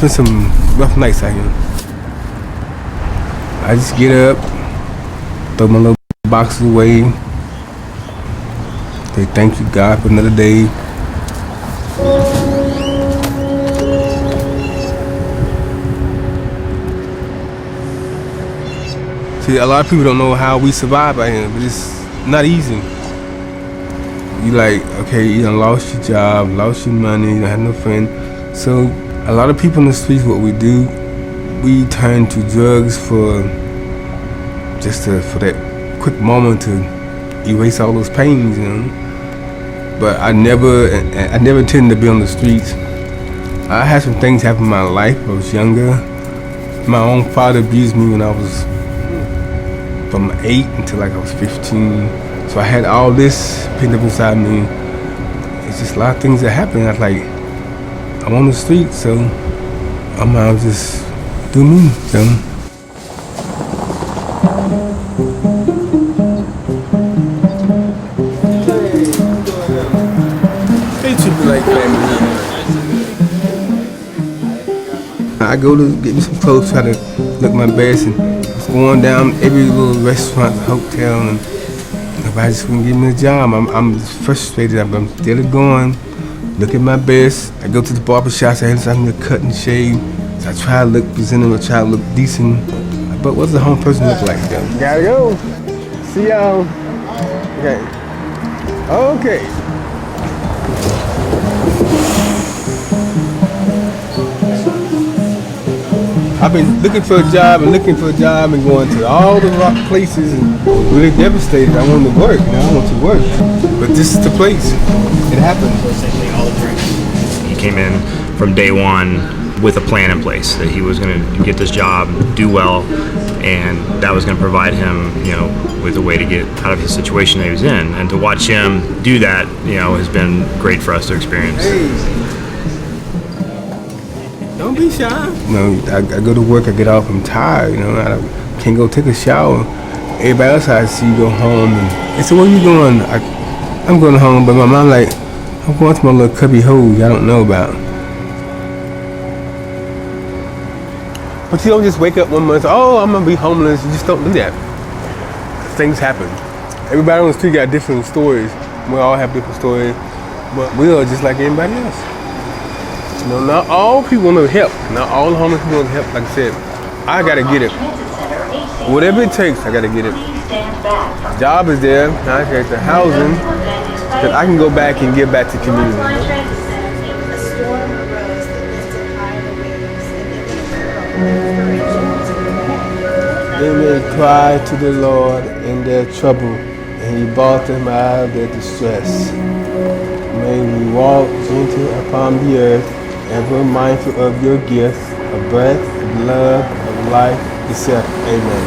been some rough nights out here. I just get up, throw my little boxes away, say thank you God for another day. See, a lot of people don't know how we survive out here, but it's not easy. You like, okay, you done lost your job, lost your money, you don't have no friend. So a lot of people in the streets, what we do, we turn to drugs for that quick moment to erase all those pains, you know. But I never intended to be on the streets. I had some things happen in my life when I was younger. My own father abused me when I was from 8 until like I was 15. So I had all this pinned up inside me. It's just a lot of things that happen. I was like, I'm on the street, so I might as well just do me. So. They treat me like family. I go to get me some clothes, try to look my best, and I was going down every little restaurant, hotel, and nobody just wouldn't give me a job. I'm frustrated. I'm still going, look at my best. I go to the barber shop, I need to cut and shave. So I try to look presentable, try to look decent. But what's the home person look like, though? Gotta go. See y'all. Okay. Okay. I've been looking for a job and going to all the rock places and really devastated. I wanted to work, you know, I want to work. But this is the place. It happened. He came in from day one with a plan in place that he was going to get this job, do well, and that was going to provide him, you know, with a way to get out of his situation that he was in. And to watch him do that, you know, has been great for us to experience. Hey. Don't be shy. You know, I go to work, I get off, I'm tired, you know, I can't go take a shower. Everybody else I see go home and they say, where you going? I'm going home, but my mom like, I'm going to my little cubby hole y'all don't know about. But you don't just wake up one month, oh, I'm gonna be homeless. You just don't do that. Things happen. Everybody on the street got different stories. We all have different stories, but we are just like anybody else. You know, not all people want to help. Not all the homeless people want to help. Like I said, I gotta get it. Whatever it takes, I gotta get it. Job is there. Now I get the housing that I can go back and give back to the community. They may cry to the Lord in their trouble, and He brought them out of their distress. May we walk gentle upon the earth, ever mindful of your gift, of breath, of love, of life, etc. Amen.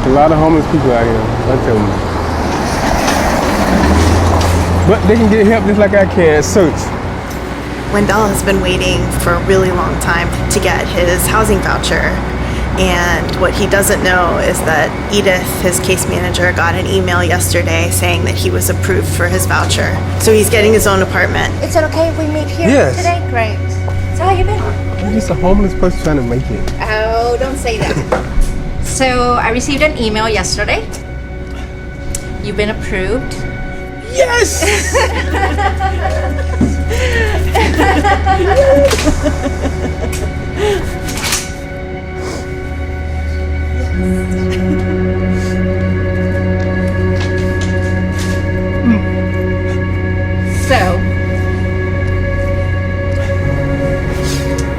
A lot of homeless people out here, I tell you. But they can get help just like I can. Search. Wendell has been waiting for a really long time to get his housing voucher. And what he doesn't know is that Edith, his case manager, got an email yesterday saying that he was approved for his voucher. So he's getting his own apartment. Is it okay if we meet here today? Great. So how you been? I'm just a homeless person trying to make it. Oh, don't say that. So I received an email yesterday. You've been approved. Yes! So,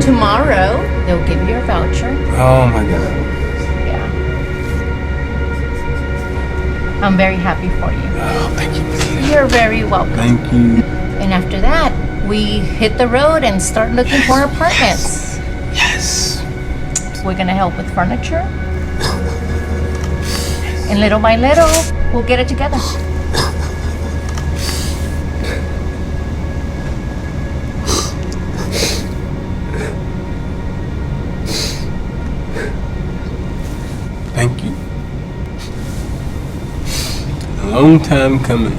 tomorrow they'll give you your voucher. Oh my God. Yeah. I'm very happy for you. Oh, thank you. You're very welcome. Thank you. And after that, we hit the road and start looking for apartments. Yes. We're gonna help with furniture. And little by little, we'll get it together. Thank you. A long time coming.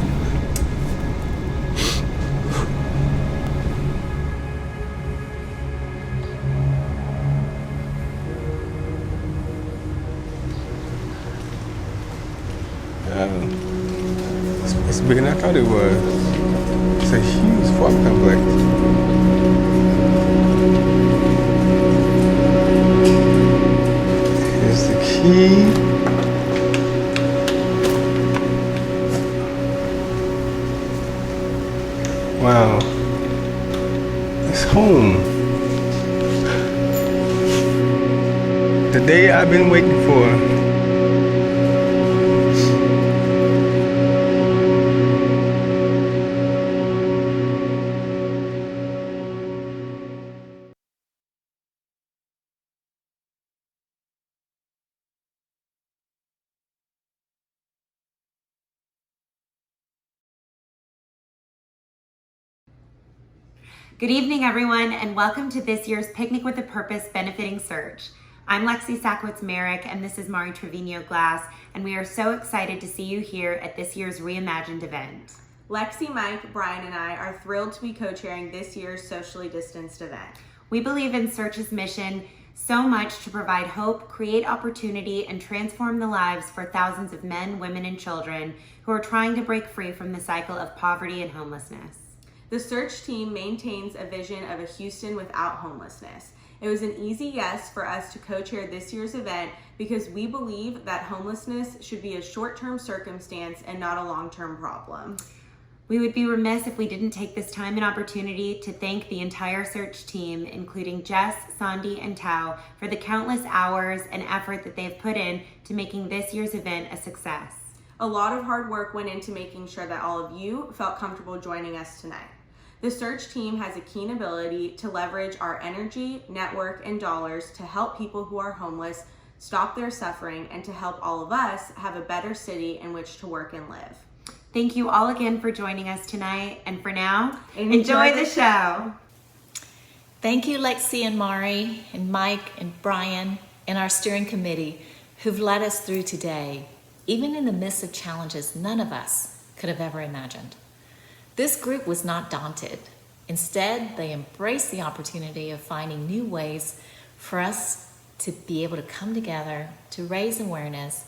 It's bigger than I thought it was. It's a huge apartment complex. Here's the key. Wow. It's home. The day I've been waiting for. Good evening, everyone, and welcome to this year's Picnic with a Purpose benefiting search. I'm Lexi Sackwitz-Merrick, and this is Mari Trevino-Glass, and we are so excited to see you here at this year's Reimagined event. Lexi, Mike, Brian, and I are thrilled to be co-chairing this year's socially distanced event. We believe in Search's mission so much to provide hope, create opportunity, and transform the lives for thousands of men, women, and children who are trying to break free from the cycle of poverty and homelessness. The search team maintains a vision of a Houston without homelessness. It was an easy yes for us to co-chair this year's event because we believe that homelessness should be a short-term circumstance and not a long-term problem. We would be remiss if we didn't take this time and opportunity to thank the entire search team, including Jess, Sandy, and Tao, for the countless hours and effort that they've put in to making this year's event a success. A lot of hard work went into making sure that all of you felt comfortable joining us tonight. The search team has a keen ability to leverage our energy, network, and dollars to help people who are homeless stop their suffering and to help all of us have a better city in which to work and live. Thank you all again for joining us tonight, and for now, enjoy the show. Thank you, Lexi and Mari and Mike and Brian and our steering committee who've led us through today, even in the midst of challenges none of us could have ever imagined. This group was not daunted. Instead, they embraced the opportunity of finding new ways for us to be able to come together to raise awareness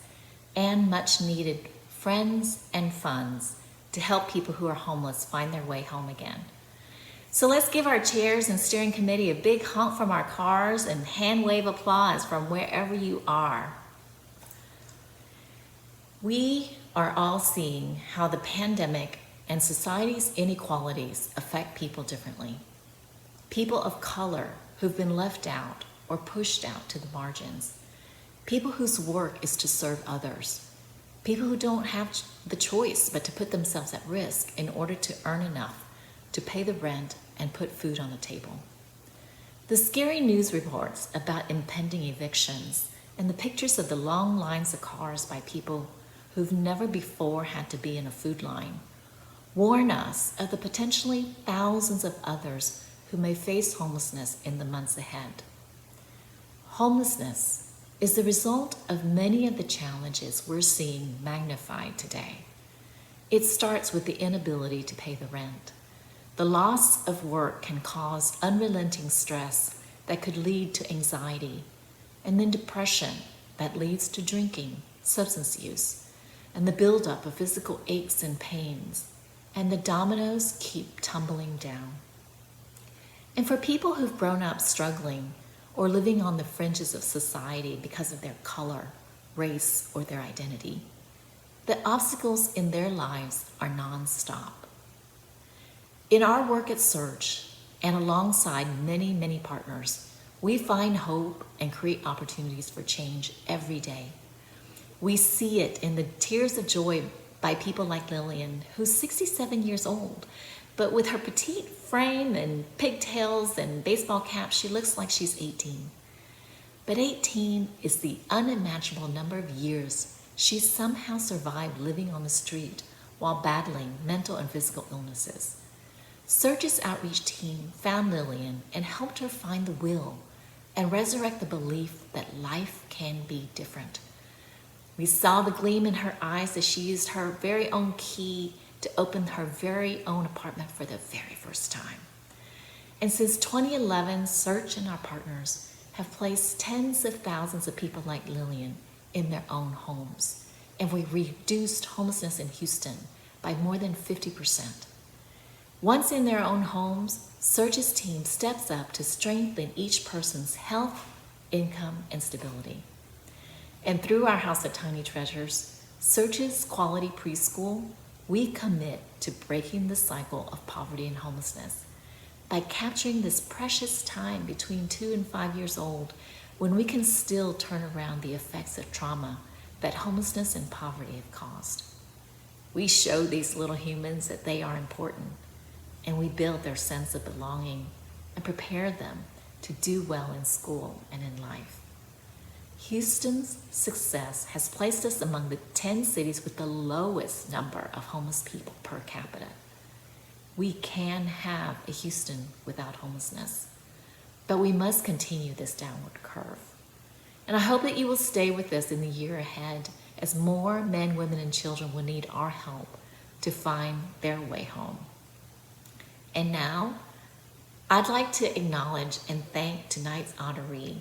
and much needed friends and funds to help people who are homeless find their way home again. So let's give our chairs and steering committee a big honk from our cars and hand wave applause from wherever you are. We are all seeing how the pandemic and society's inequalities affect people differently. People of color who've been left out or pushed out to the margins. People whose work is to serve others. People who don't have the choice but to put themselves at risk in order to earn enough to pay the rent and put food on the table. The scary news reports about impending evictions and the pictures of the long lines of cars by people who've never before had to be in a food line warn us of the potentially thousands of others who may face homelessness in the months ahead. Homelessness is the result of many of the challenges we're seeing magnified today. It starts with the inability to pay the rent. The loss of work can cause unrelenting stress that could lead to anxiety, and then depression that leads to drinking, substance use, and the buildup of physical aches and pains, and the dominoes keep tumbling down. And for people who've grown up struggling or living on the fringes of society because of their color, race, or their identity, the obstacles in their lives are nonstop. In our work at Search, and alongside many, many partners, we find hope and create opportunities for change every day. We see it in the tears of joy by people like Lillian, who's 67 years old, but with her petite frame and pigtails and baseball cap, she looks like she's 18. But 18 is the unimaginable number of years she somehow survived living on the street while battling mental and physical illnesses. Search's outreach team found Lillian and helped her find the will and resurrect the belief that life can be different. We saw the gleam in her eyes as she used her very own key to open her very own apartment for the very first time. And since 2011, Search and our partners have placed tens of thousands of people like Lillian in their own homes. And we reduced homelessness in Houston by more than 50%. Once in their own homes, Search's team steps up to strengthen each person's health, income, and stability. And through our House of Tiny Treasures, Search's Quality Preschool, we commit to breaking the cycle of poverty and homelessness by capturing this precious time between 2 and 5 years old when we can still turn around the effects of trauma that homelessness and poverty have caused. We show these little humans that they are important, and we build their sense of belonging and prepare them to do well in school and in life. Houston's success has placed us among the 10 cities with the lowest number of homeless people per capita. We can have a Houston without homelessness, but we must continue this downward curve. And I hope that you will stay with us in the year ahead as more men, women, and children will need our help to find their way home. And now, I'd like to acknowledge and thank tonight's honoree,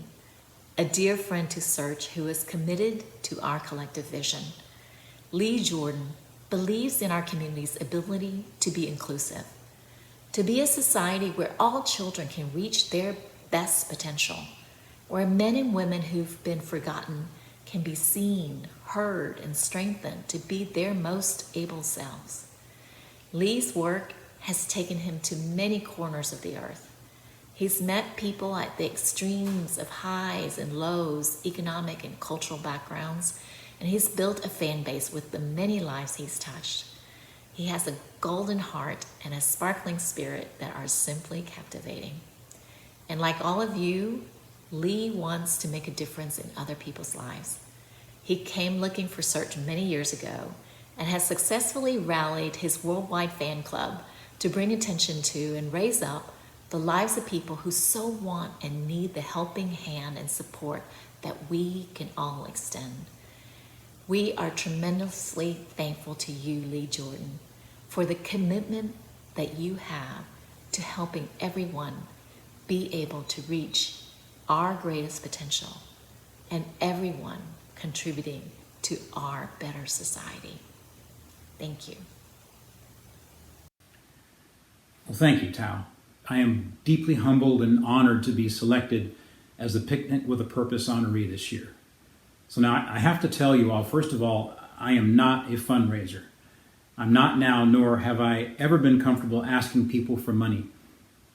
a dear friend to Search who is committed to our collective vision. Lee Jordan believes in our community's ability to be inclusive, to be a society where all children can reach their best potential, where men and women who've been forgotten can be seen, heard, and strengthened to be their most able selves. Lee's work has taken him to many corners of the earth. He's met people at the extremes of highs and lows, economic and cultural backgrounds, and he's built a fan base with the many lives he's touched. He has a golden heart and a sparkling spirit that are simply captivating. And like all of you, Lee wants to make a difference in other people's lives. He came looking for Search many years ago and has successfully rallied his worldwide fan club to bring attention to and raise up the lives of people who so want and need the helping hand and support that we can all extend. We are tremendously thankful to you, Lee Jordan, for the commitment that you have to helping everyone be able to reach our greatest potential and everyone contributing to our better society. Thank you. Well, thank you, Tao. I am deeply humbled and honored to be selected as the Picnic with a Purpose honoree this year. So now I have to tell you all, first of all, I am not a fundraiser. I'm not now, nor have I ever been comfortable asking people for money,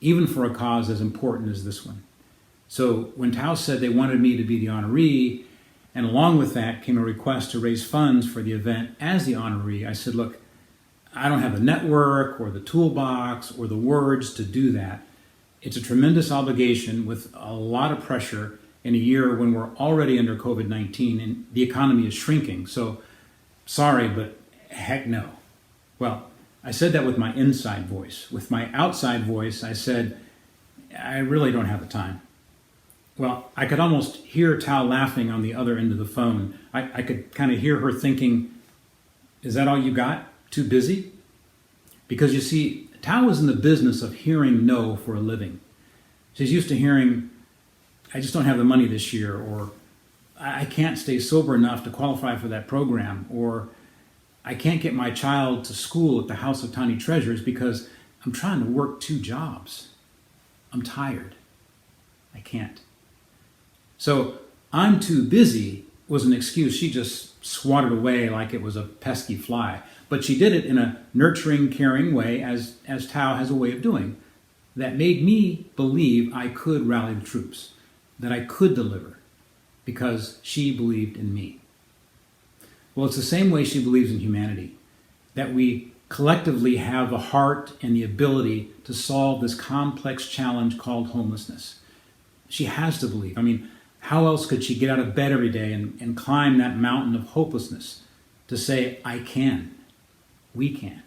even for a cause as important as this one. So when Tao said they wanted me to be the honoree, and along with that came a request to raise funds for the event as the honoree, I said, look, I don't have the network or the toolbox or the words to do that. It's a tremendous obligation with a lot of pressure in a year when we're already under COVID-19 and the economy is shrinking. So sorry, but heck no. Well, I said that with my inside voice. With my outside voice, I said, I really don't have the time. Well, I could almost hear Tao laughing on the other end of the phone. I could kind of hear her thinking, is that all you got? Too busy? Because you see, Tao is in the business of hearing no for a living. She's used to hearing, I just don't have the money this year, or I can't stay sober enough to qualify for that program, or I can't get my child to school at the House of Tiny Treasures because I'm trying to work 2 jobs. I'm tired. I can't. So I'm too busy was an excuse she just swatted away like it was a pesky fly. But she did it in a nurturing, caring way, as Tao has a way of doing, that made me believe I could rally the troops, that I could deliver, because she believed in me. Well, it's the same way she believes in humanity, that we collectively have the heart and the ability to solve this complex challenge called homelessness. She has to believe. I mean, how else could she get out of bed every day and climb that mountain of hopelessness to say, I can, we can?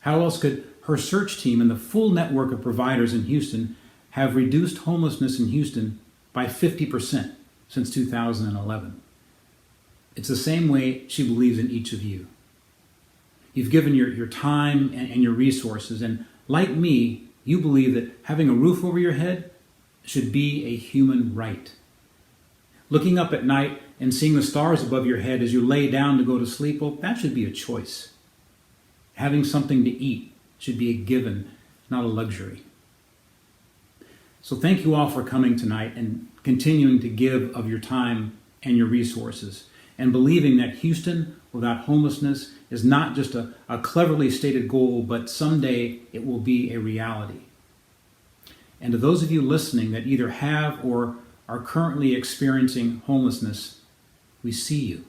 How else could her search team and the full network of providers in Houston have reduced homelessness in Houston by 50% since 2011? It's the same way she believes in each of you. You've given your time and your resources, and like me, you believe that having a roof over your head should be a human right. Looking up at night and seeing the stars above your head as you lay down to go to sleep, well, that should be a choice. Having something to eat should be a given, not a luxury. So thank you all for coming tonight and continuing to give of your time and your resources, and believing that Houston without homelessness is not just a cleverly stated goal, but someday it will be a reality. And to those of you listening that either have or are currently experiencing homelessness, we see you,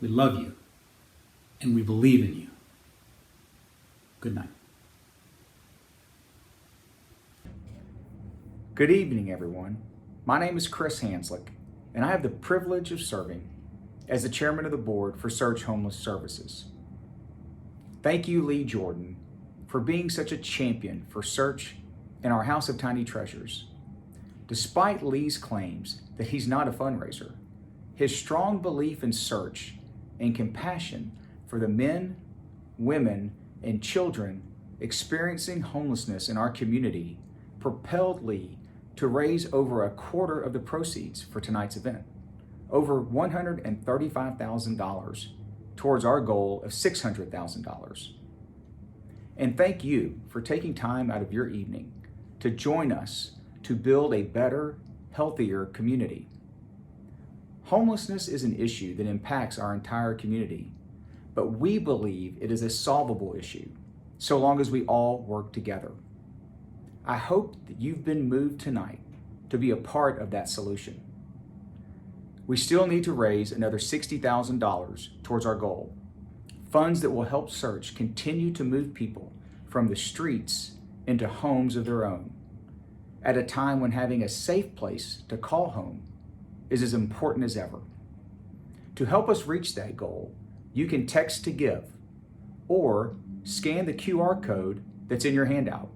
we love you, and we believe in you. Good night. Good evening, everyone. My name is Chris Hanslick, and I have the privilege of serving as the chairman of the board for Search Homeless Services. Thank you, Lee Jordan, for being such a champion for Search and our House of Tiny Treasures. Despite Lee's claims that he's not a fundraiser, his strong belief in Search and compassion for the men, women, and children experiencing homelessness in our community propelled Lee to raise over a quarter of the proceeds for tonight's event, over $135,000 towards our goal of $600,000. And thank you for taking time out of your evening to join us to build a better, healthier community. Homelessness is an issue that impacts our entire community, but we believe it is a solvable issue so long as we all work together. I hope that you've been moved tonight to be a part of that solution. We still need to raise another $60,000 towards our goal, funds that will help Search continue to move people from the streets into homes of their own, at a time when having a safe place to call home is as important as ever. To help us reach that goal, you can text to give or scan the QR code that's in your handout.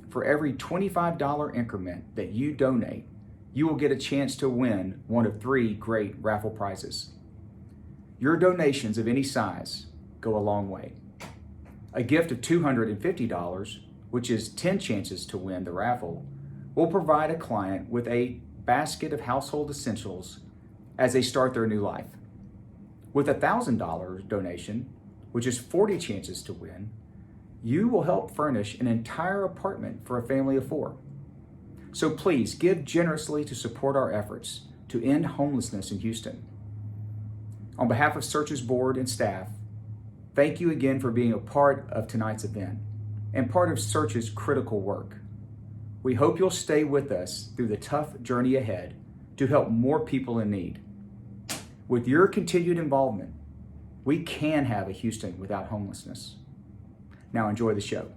For every $25 increment that you donate, you will get a chance to win one of 3 great raffle prizes. Your donations of any size go a long way. A gift of $250, which is 10 chances to win the raffle, will provide a client with a basket of household essentials as they start their new life. With a $1,000 donation, which is 40 chances to win, you will help furnish an entire apartment for a family of 4. So please give generously to support our efforts to end homelessness in Houston. On behalf of Search's board and staff, thank you again for being a part of tonight's event and part of Search's critical work. We hope you'll stay with us through the tough journey ahead to help more people in need. With your continued involvement, we can have a Houston without homelessness. Now enjoy the show.